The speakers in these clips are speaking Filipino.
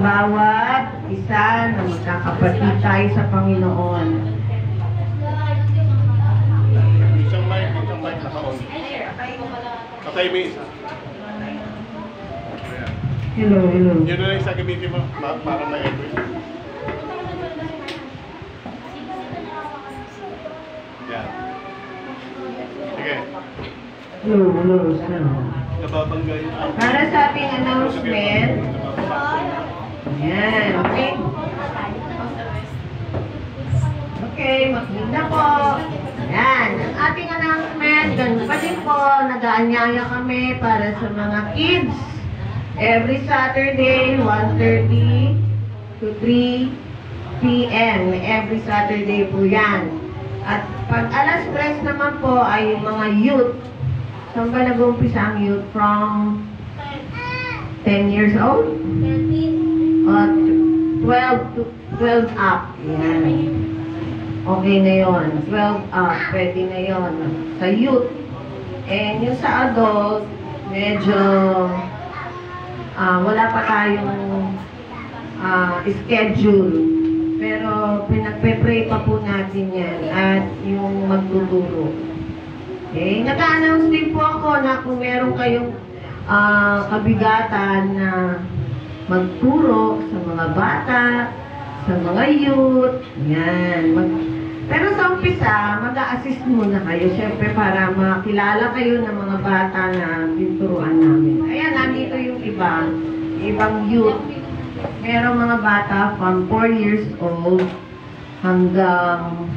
bawat isa na magkakapatid tayo sa Panginoon. Isang mic naka-on. Patay mo isa. Hello. Yun na lang isa gamitin mo para ma-echo. Yan. Sige. Hello. Nababangga yun. Para sa ating announcement, yan, okay? Okay, makinig na po. Yan, ang ating announcement, ganun pa din po, nag-aanyaya kami para sa mga kids. Every Saturday, 1:30 to 3 p.m. Every Saturday po yan. At pag alas 3 naman po ay yung mga youth. Saan ba nag-uumpisa ang youth? From 10 years old? 12 to 12 up. Yan. Okay na yon. 12 up. Pwede na yon. Sa youth. And yung sa adult, medyo wala pa tayong schedule. Pero pinagpe-pray pa po natin yan at yung magtuturo. Okay? Nag-a-announce din po ako na kung meron kayong kabigatan na magturo sa mga bata, sa mga youth, yan. Pero sa umpisa, mag-a-assist muna kayo, syempre para makilala kayo ng mga bata na tinuturuan namin. Ayan, nandito yung ibang youth. Merong mga bata from 4 years old hanggang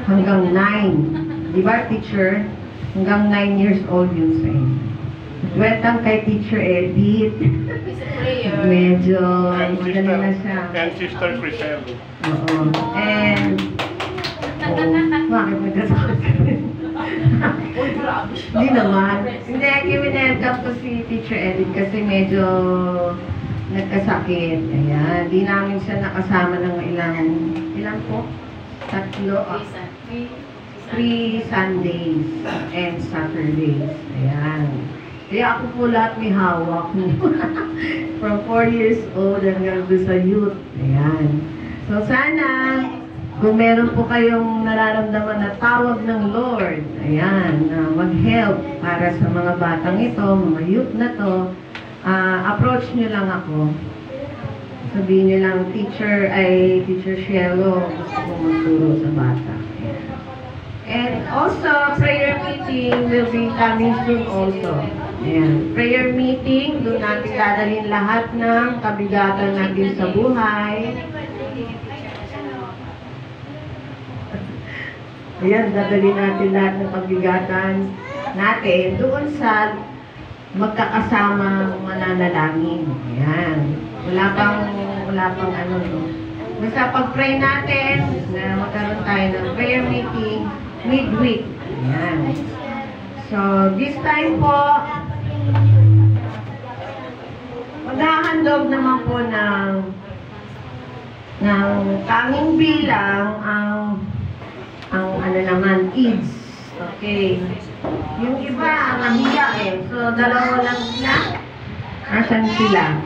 9. Di ba, teacher? Hanggang 9 years old yun sa inyo. Welcome kay Teacher Edith. Medyo magaling na siya. And Sister Crisel. Oo. And bakit nagkasakit ka rin? Hindi naman. Hindi, kiwinelcome ko si Teacher Edith kasi medyo nagkasakit. Ayan. Di namin siya nakasama ng ilan po? 3 Sundays and Saturdays. Ayan. Kaya ako po lahat may hawak. From 4 years old hanggang sa youth. Ayan. So sana, kung meron po kayong nararamdaman na tawag ng Lord, ayan, mag-help para sa mga batang ito, mga youth na to, approach nyo lang ako. Sabihin nyo lang, Teacher Shielo, gusto ko magturo sa bata. Ayan. And also, prayer meeting will be coming soon also. Ayan. Prayer meeting, doon natin dadalhin lahat ng kabigatan natin sa buhay. Ayan, dadalhin natin lahat ng kabigatan natin doon sa magkakasamang mananalangin. Ayan. Wala pang ano, no. Basta pag-pray natin na magkaroon tayo ng prayer meeting midweek. Ayan. So, this time po, maghahandog naman po ng tanging bilang ang ano naman, kids. Okay. Yung iba, ang nahiya eh. So, dalawa lang sila. Asan sila?